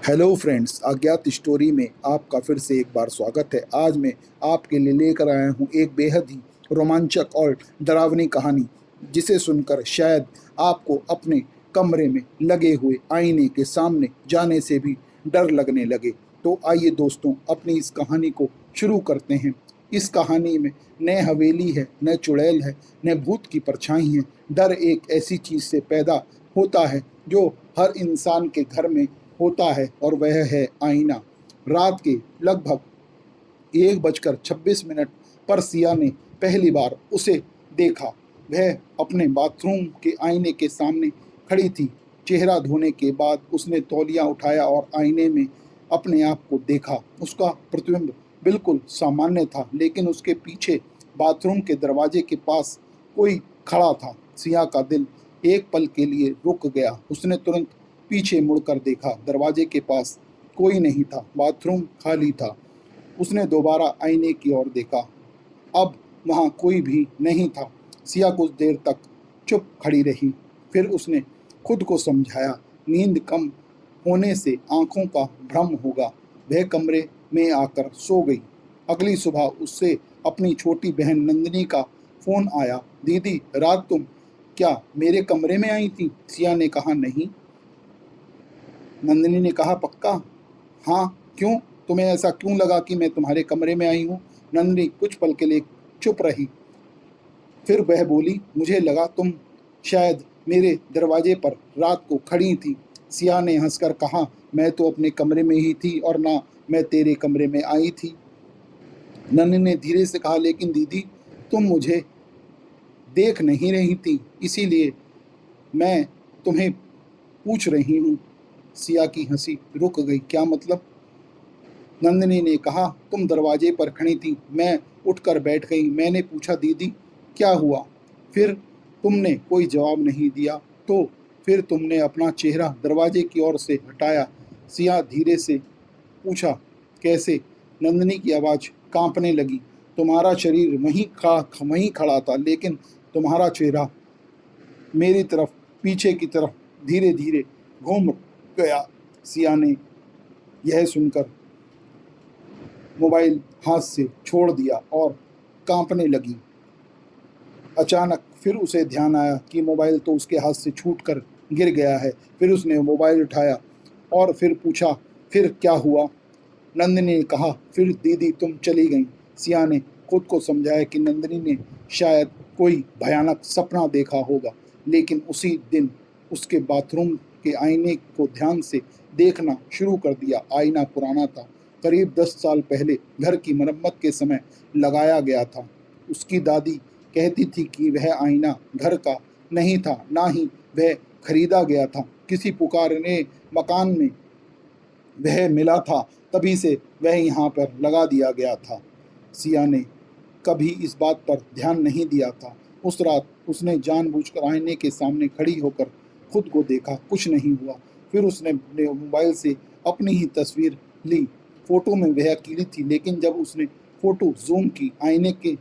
Hello friends, अज्ञात story में आपका फिर से एक बार स्वागत है। आज मैं आपके लिए लेकर आया हूँ एक बेहद ही रोमांचक और डरावनी कहानी, जिसे सुनकर शायद आपको अपने कमरे में लगे हुए आईने के सामने जाने से भी डर लगने लगे। तो आइए दोस्तों, अपनी इस कहानी को शुरू करते हैं। इस कहानी में न हवेली है, न चुड़ैल है, न भूत की परछाई है। डर एक ऐसी चीज़ से पैदा होता है जो हर इंसान के घर में होता है, और वह है आईना। रात के लगभग 1:26 पर सिया ने पहली बार उसे देखा। वह अपने बाथरूम के आईने के सामने खड़ी थी। चेहरा धोने के बाद उसने तौलिया उठाया और आईने में अपने आप को देखा। उसका प्रतिबिंब बिल्कुल सामान्य था, लेकिन उसके पीछे बाथरूम के दरवाजे के पास कोई खड़ा था। सिया का दिल एक पल के लिए रुक गया। उसने तुरंत पीछे मुड़कर देखा। दरवाजे के पास कोई नहीं था, बाथरूम खाली था। उसने दोबारा आईने की ओर देखा। अब वहाँ कोई भी नहीं था। सिया कुछ देर तक चुप खड़ी रही। फिर उसने खुद को समझाया, नींद कम होने से आंखों का भ्रम होगा। वह कमरे में आकर सो गई। अगली सुबह उससे अपनी छोटी बहन नंदिनी का फोन आया। दीदी, रात तुम क्या मेरे कमरे में आई थी? सिया ने कहा, नहीं। नंदिनी ने कहा, पक्का? हाँ। क्यों? तुम्हें ऐसा क्यों लगा कि मैं तुम्हारे कमरे में आई हूँ? नंदिनी कुछ पल के लिए चुप रही। फिर वह बोली, मुझे लगा तुम शायद मेरे दरवाजे पर रात को खड़ी थी। सिया ने हंसकर कहा, मैं तो अपने कमरे में ही थी और ना मैं तेरे कमरे में आई थी। नंदिनी ने धीरे से कहा, लेकिन दीदी, तुम मुझे देख नहीं रही थी, इसीलिए मैं तुम्हें पूछ रही हूँ। सिया की हंसी रुक गई। क्या मतलब? नंदिनी ने कहा, तुम दरवाजे पर खड़ी थी, मैं उठकर बैठ गई। मैंने पूछा, दीदी क्या हुआ? फिर तुमने कोई जवाब नहीं दिया। तो फिर तुमने अपना चेहरा दरवाजे की ओर से हटाया। सिया धीरे से पूछा, कैसे? नंदिनी की आवाज़ कांपने लगी। तुम्हारा शरीर वहीं खड़ा था, लेकिन तुम्हारा चेहरा मेरी तरफ, पीछे की तरफ धीरे धीरे घूम गया। सिया ने यह सुनकर मोबाइल हाथ से छोड़ दिया और कांपने लगी। अचानक फिर उसे ध्यान आया कि मोबाइल तो उसके हाथ से छूटकर गिर गया है। फिर उसने मोबाइल उठाया और फिर पूछा, फिर क्या हुआ? नंदिनी ने कहा, फिर दीदी तुम चली गई। सिया ने खुद को समझाया कि नंदिनी ने शायद कोई भयानक सपना देखा होगा, लेकिन उसी दिन उसके बाथरूम के आईने को ध्यान से देखना शुरू कर दिया। आईना पुराना था, करीब 10 साल पहले घर की मरम्मत के समय लगाया गया था। उसकी दादी कहती थी कि वह आईना घर का नहीं था, ना ही वह खरीदा गया था। किसी पुकारने मकान में वह मिला था, तभी से वह यहाँ पर लगा दिया गया था। सिया ने कभी इस बात पर ध्यान नहीं दिया था। उस रात उसने जानबूझकर आईने के सामने खड़ी होकर खुद को देखा। कुछ नहीं हुआ। फिर उसने अपने मोबाइल से अपनी ही तस्वीर ली। फोटो में वह अकेली थी, लेकिन जब उसने फोटो जूम की, आईने के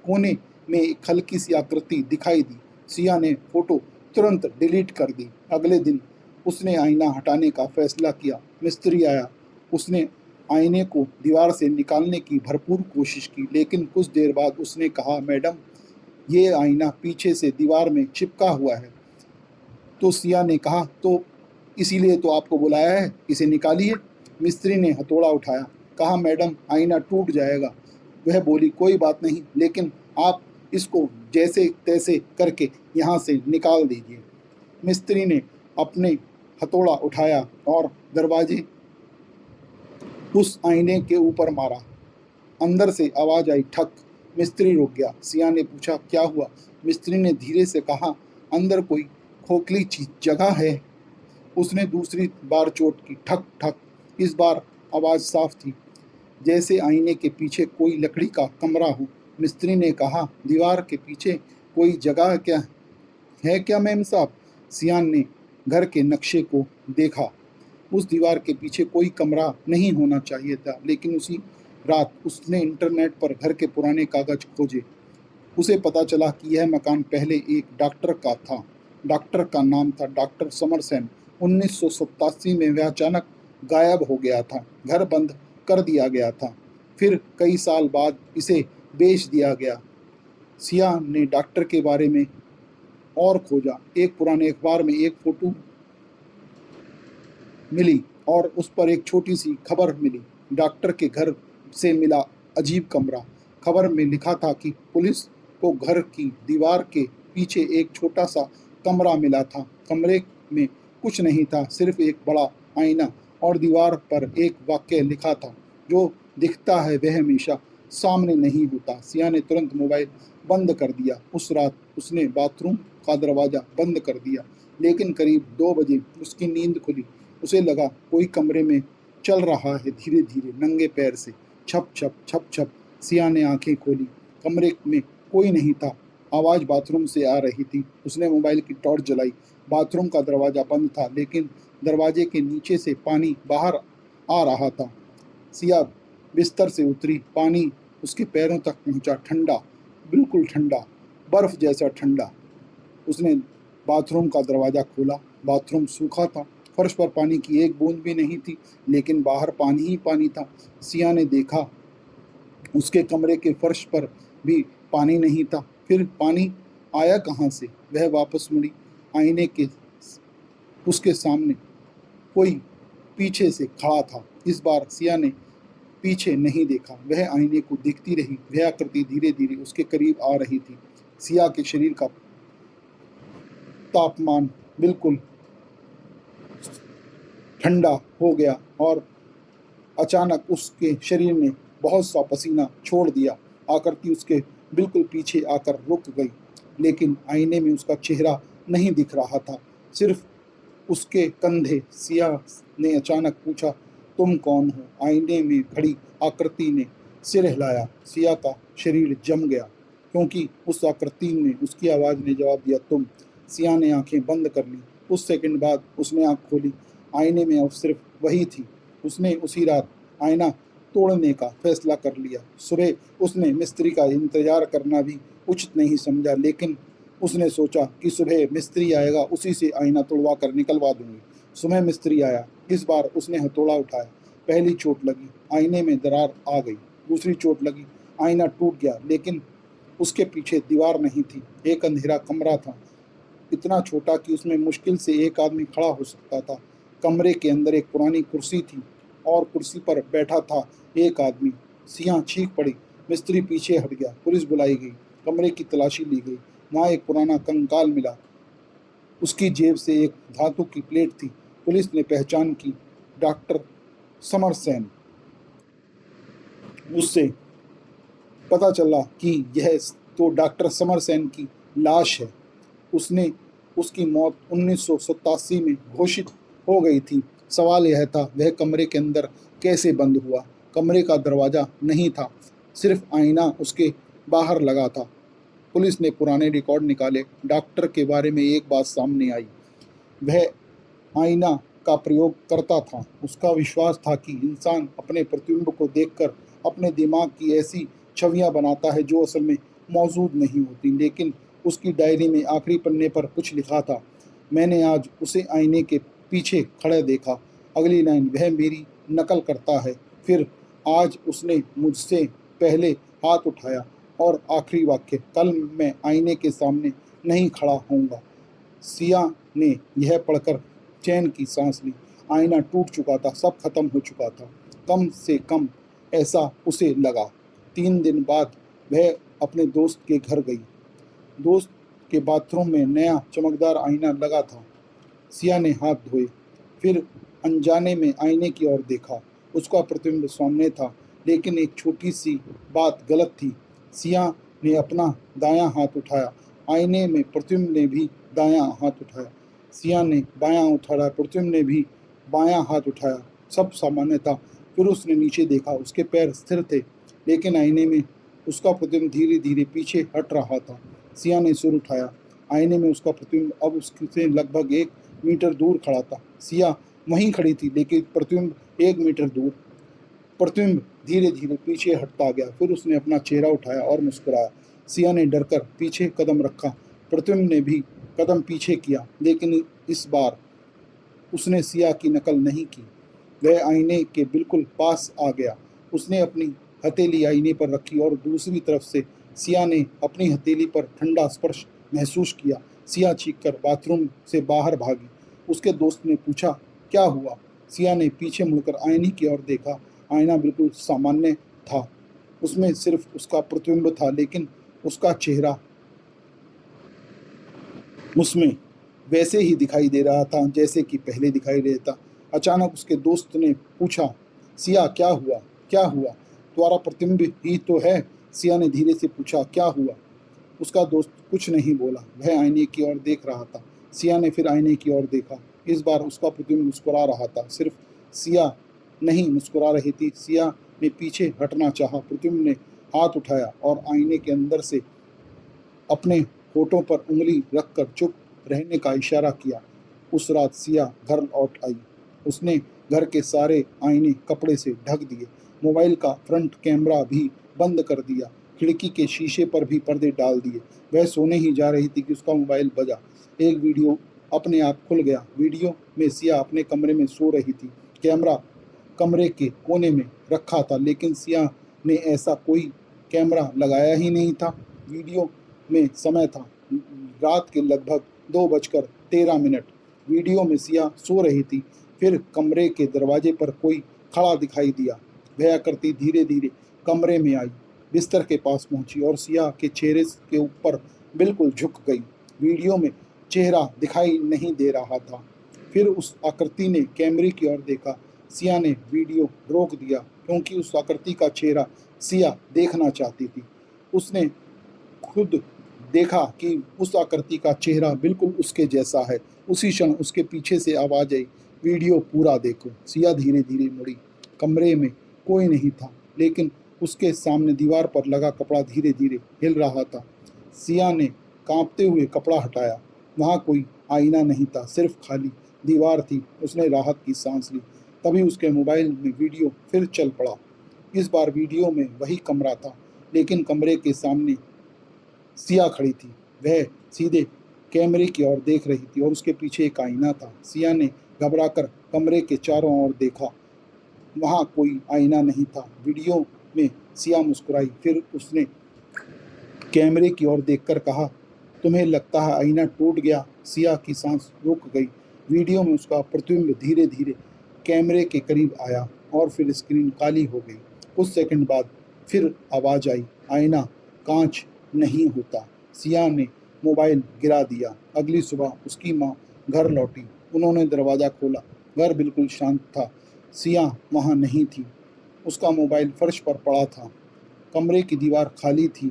कोने में एक हल्की सी आकृति दिखाई दी। सिया ने फोटो तुरंत डिलीट कर दी। अगले दिन उसने आईना हटाने का फैसला किया। मिस्त्री आया। उसने आईने को दीवार से निकालने की भरपूर कोशिश की, लेकिन कुछ देर बाद उसने कहा, मैडम, ये आईना पीछे से दीवार में चिपका हुआ है। तो सिया ने कहा, तो इसीलिए तो आपको बुलाया है, इसे निकालिए। मिस्त्री ने हथौड़ा उठाया। कहा, मैडम, आईना टूट जाएगा। वह बोली, कोई बात नहीं, लेकिन आप इसको जैसे तैसे करके यहाँ से निकाल दीजिए। मिस्त्री ने अपने हथौड़ा उठाया और दरवाजे उस आईने के ऊपर मारा। अंदर से आवाज आई, ठक। मिस्त्री रुक गया। सिया ने पूछा, क्या हुआ? मिस्त्री ने धीरे से कहा, अंदर कोई खोखली जगह है। उसने दूसरी बार चोट की, ठक ठक। इस बार आवाज साफ थी, जैसे आईने के पीछे कोई लकड़ी का कमरा हो। मिस्त्री ने कहा, दीवार के पीछे कोई जगह क्या है क्या मेम साहब? सियान ने घर के नक्शे को देखा। उस दीवार के पीछे कोई कमरा नहीं होना चाहिए था, लेकिन उसी रात उसने इंटरनेट पर घर के पुराने कागज खोजे। उसे पता चला कि यह मकान पहले एक डॉक्टर का था। डॉक्टर का नाम था डॉक्टर समरसेन। 1987 में वह अचानक गायब हो गया था, घर बंद कर दिया गया था। फिर कई साल बाद इसे बेच दिया गया। सिया ने डॉक्टर के बारे में और खोजा। एक पुराने अखबार में एक फोटो मिली और उस पर एक छोटी सी खबर मिली। डॉक्टर के घर से मिला अजीब कमरा। खबर में लिखा था कि पुलिस को घर की दीवार के पीछे एक छोटा सा कमरा मिला था। कमरे में कुछ नहीं था, सिर्फ एक बड़ा आईना और दीवार पर एक वाक्य लिखा था, जो दिखता है वह हमेशा सामने नहीं होता। सिया ने तुरंत मोबाइल बंद कर दिया। उस रात उसने बाथरूम का दरवाज़ा बंद कर दिया, लेकिन करीब 2 बजे उसकी नींद खुली। उसे लगा कोई कमरे में चल रहा है, धीरे धीरे नंगे पैर से, छप छप छप छप। सिया ने आंखें खोली। कमरे में कोई नहीं था। आवाज़ बाथरूम से आ रही थी। उसने मोबाइल की टॉर्च जलाई। बाथरूम का दरवाज़ा बंद था, लेकिन दरवाजे के नीचे से पानी बाहर आ रहा था। सिया बिस्तर से उतरी। पानी उसके पैरों तक पहुंचा, ठंडा, बिल्कुल ठंडा, बर्फ जैसा ठंडा। उसने बाथरूम का दरवाज़ा खोला। बाथरूम सूखा था। फर्श पर पानी की एक बूंद भी नहीं थी, लेकिन बाहर पानी ही पानी था। सिया ने देखा उसके कमरे के फर्श पर भी पानी नहीं था। फिर पानी आया कहाँ से? वह वापस मुड़ी। आईने के उसके सामने कोई पीछे से खड़ा था। इस बार सिया ने पीछे नहीं देखा। वह आईने को देखती रही। वह आकृति धीरे धीरे उसके करीब आ रही थी। सिया के शरीर का तापमान बिल्कुल ठंडा हो गया और अचानक उसके शरीर ने बहुत सा पसीना छोड़ दिया। आकृति उसके बिल्कुल पीछे आकर रुक गई, लेकिन आईने में उसका चेहरा नहीं दिख रहा था, सिर्फ उसके कंधे। सिया ने अचानक पूछा, तुम कौन हो? आईने में खड़ी आकृति ने सिर हिलाया। सिया का शरीर जम गया, क्योंकि उस आकृति ने उसकी आवाज़ ने जवाब दिया, तुम। सिया ने आंखें बंद कर ली। कुछ सेकंड बाद उसने आंख खोली। आईने में अब सिर्फ वही थी। उसने उसी रात आईना तोड़ने का फैसला कर लिया। सुबह उसने मिस्त्री का इंतजार करना भी उचित नहीं समझा, लेकिन उसने सोचा कि सुबह मिस्त्री आएगा, उसी से आईना तोड़वा कर निकलवा दूंगी। सुबह मिस्त्री आया। इस बार उसने हथौड़ा उठाया। पहली चोट लगी, आईने में दरार आ गई। दूसरी चोट लगी, आईना टूट गया, लेकिन उसके पीछे दीवार नहीं थी। एक अंधेरा कमरा था, इतना छोटा कि उसमें मुश्किल से एक आदमी खड़ा हो सकता था। कमरे के अंदर एक पुरानी कुर्सी थी और कुर्सी पर बैठा था एक आदमी। सिया चीख पड़ी। मिस्त्री पीछे हट गया। पुलिस बुलाई गई। कमरे की तलाशी ली गई। वहाँ एक पुराना कंकाल मिला। उसकी जेब से एक धातु की प्लेट थी। पुलिस ने पहचान की, डॉक्टर समरसेन। उससे पता चला कि यह तो डॉक्टर समरसेन की लाश है। उसने उसकी मौत 1987 में घोषित हो गई थी। सवाल यह था, वह कमरे के अंदर कैसे बंद हुआ? कमरे का दरवाज़ा नहीं था, सिर्फ आईना उसके बाहर लगा था। पुलिस ने पुराने रिकॉर्ड निकाले। डॉक्टर के बारे में एक बात सामने आई, वह आईना का प्रयोग करता था। उसका विश्वास था कि इंसान अपने प्रतिबिंब को देखकर अपने दिमाग की ऐसी छवियां बनाता है जो असल में मौजूद नहीं होती। लेकिन उसकी डायरी में आखिरी पन्ने पर कुछ लिखा था, मैंने आज उसे आईने के पीछे खड़े देखा। अगली लाइन, वह मेरी नकल करता है। फिर आज उसने मुझसे पहले हाथ उठाया। और आखिरी वाक्य, कल मैं आईने के सामने नहीं खड़ा होऊंगा। सिया ने यह पढ़कर चैन की सांस ली। आईना टूट चुका था, सब खत्म हो चुका था, कम से कम ऐसा उसे लगा। 3 दिन बाद वह अपने दोस्त के घर गई। दोस्त के बाथरूम में नया चमकदार आईना लगा था। सिया ने हाथ धोए, फिर अनजाने में आईने की ओर देखा। उसका प्रतिबिंब सामने था, लेकिन एक छोटी सी बात गलत थी। सिया ने अपना दायां हाथ उठाया। आईने में प्रतिबिंब ने भी दायां हाथ उठाया। सिया ने बायां उठाया। प्रतिबिंब ने भी बायां हाथ उठाया। सब सामान्य था। फिर उसने नीचे देखा। उसके पैर स्थिर थे, लेकिन आईने में उसका प्रतिबिंब धीरे धीरे पीछे हट रहा था। सिया ने सिर उठाया। आईने में उसका प्रतिबिंब अब उससे लगभग 1 मीटर दूर खड़ा था। सिया वहीं खड़ी थी, लेकिन प्रतिबिंब 1 मीटर दूर। प्रतिबिंब धीरे धीरे पीछे हटता गया। फिर उसने अपना चेहरा उठाया और मुस्कुराया। सिया ने डरकर पीछे कदम रखा। प्रतिबिंब ने भी कदम पीछे किया, लेकिन इस बार उसने सिया की नकल नहीं की। वह आईने के बिल्कुल पास आ गया। उसने अपनी हथेली आईने पर रखी और दूसरी तरफ से सिया ने अपनी हथेली पर ठंडा स्पर्श महसूस किया। सिया चीखकर बाथरूम से बाहर भागी। उसके दोस्त ने पूछा, क्या हुआ? सिया ने पीछे मुड़कर आईने की ओर देखा। आईना बिल्कुल सामान्य था। उसमें सिर्फ उसका प्रतिबिंब था, लेकिन उसका चेहरा उसमें वैसे ही दिखाई दे रहा था जैसे कि पहले दिखाई देता। अचानक उसके दोस्त ने पूछा, सिया क्या हुआ? क्या हुआ? तुम्हारा प्रतिबिंब ही तो है। सिया ने धीरे से पूछा, क्या हुआ? उसका दोस्त कुछ नहीं बोला। वह आईने की ओर देख रहा था। सिया ने फिर आईने की ओर देखा। इस बार उसका प्रतिबिंब मुस्कुरा रहा था। सिर्फ सिया नहीं मुस्कुरा रही थी। सिया ने पीछे हटना चाहा। प्रतिबिंब ने हाथ उठाया और आईने के अंदर से अपने होठों पर उंगली रखकर चुप रहने का इशारा किया। उस रात सिया घर लौट आई। उसने घर के सारे आईने कपड़े से ढक दिए, मोबाइल का फ्रंट कैमरा भी बंद कर दिया, खिड़की के शीशे पर भी पर्दे डाल दिए। वह सोने ही जा रही थी कि उसका मोबाइल बजा। एक वीडियो अपने आप खुल गया। वीडियो में सिया अपने कमरे में सो रही थी। कैमरा कमरे के कोने में रखा था, लेकिन सिया ने ऐसा कोई कैमरा लगाया ही नहीं था। वीडियो में समय था रात के लगभग 2:13। वीडियो में सिया सो रही थी। फिर कमरे के दरवाजे पर कोई खड़ा दिखाई दिया। वह आकृति धीरे धीरे कमरे में आई, बिस्तर के पास पहुंची और सिया के चेहरे के ऊपर बिल्कुल झुक गई। वीडियो में चेहरा दिखाई नहीं दे रहा था। फिर उस आकृति ने कैमरे की ओर देखा। सिया ने वीडियो रोक दिया, क्योंकि उस आकृति का चेहरा सिया देखना चाहती थी। उसने खुद देखा कि उस आकृति का चेहरा बिल्कुल उसके जैसा है। उसी क्षण उसके पीछे से आवाज आई, वीडियो पूरा देखो। सिया धीरे धीरे मुड़ी। कमरे में कोई नहीं था, लेकिन उसके सामने दीवार पर लगा कपड़ा धीरे धीरे हिल रहा था। सिया ने कांपते हुए कपड़ा हटाया। वहाँ कोई आईना नहीं था, सिर्फ खाली दीवार थी। उसने राहत की सांस ली। तभी उसके मोबाइल में वीडियो फिर चल पड़ा। इस बार वीडियो में वही कमरा था, लेकिन कमरे के सामने सिया खड़ी थी। वह सीधे कैमरे की ओर देख रही थी और उसके पीछे एक आईना था। सिया ने घबराकर कमरे के चारों ओर देखा। वहाँ कोई आईना नहीं था। वीडियो में सिया मुस्कुराई। फिर उसने कैमरे की ओर देखकर कहा, तुम्हें लगता है आईना टूट गया? सिया की सांस रुक गई। वीडियो में उसका प्रतिबिंब धीरे धीरे कैमरे के करीब आया और फिर स्क्रीन काली हो गई। कुछ सेकंड बाद फिर आवाज आई, आईना कांच नहीं होता। सिया ने मोबाइल गिरा दिया। अगली सुबह उसकी माँ घर लौटी। उन्होंने दरवाज़ा खोला। घर बिल्कुल शांत था। सिया वहाँ नहीं थी। उसका मोबाइल फर्श पर पड़ा था। कमरे की दीवार खाली थी।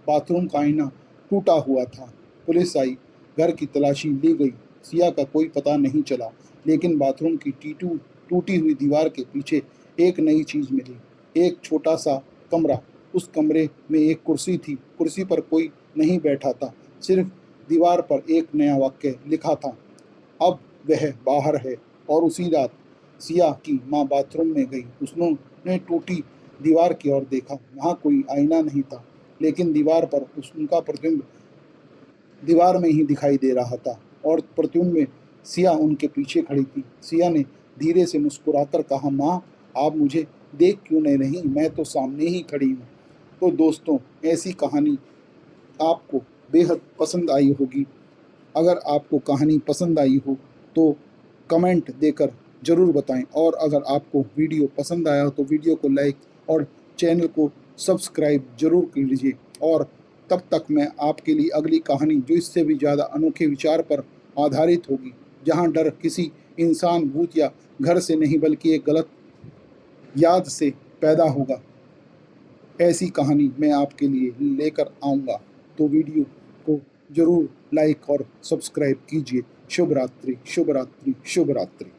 बाथरूम का आईना टूटा हुआ था। पुलिस आई। घर की तलाशी ली गई। सिया का कोई पता नहीं चला, लेकिन बाथरूम की टूटी हुई दीवार के पीछे एक नई चीज़ मिली। एक छोटा सा कमरा। उस कमरे में एक कुर्सी थी। कुर्सी पर कोई नहीं बैठा था, सिर्फ दीवार पर एक नया वाक्य लिखा था, अब वह बाहर है। और उसी रात सिया की माँ बाथरूम में गई। उसने टूटी दीवार की ओर देखा। वहाँ कोई आईना नहीं था, लेकिन दीवार पर उनका प्रतिबिंब दीवार में ही दिखाई दे रहा था और प्रतिबिंब में सिया उनके पीछे खड़ी थी। सिया ने धीरे से मुस्कुराकर कहा, माँ आप मुझे देख क्यों नहीं रही? मैं तो सामने ही खड़ी हूँ। तो दोस्तों, ऐसी कहानी आपको बेहद पसंद आई होगी। अगर आपको कहानी पसंद आई हो तो कमेंट देकर ज़रूर बताएं, और अगर आपको वीडियो पसंद आया हो तो वीडियो को लाइक और चैनल को सब्सक्राइब ज़रूर कर लीजिए। और तब तक मैं आपके लिए अगली कहानी, जो इससे भी ज़्यादा अनोखे विचार पर आधारित होगी, जहां डर किसी इंसान, भूत या घर से नहीं बल्कि एक गलत याद से पैदा होगा, ऐसी कहानी मैं आपके लिए लेकर आऊँगा। तो वीडियो को ज़रूर लाइक और सब्सक्राइब कीजिए। शुभ रात्रि, शुभ रात्रि, शुभ रात्रि।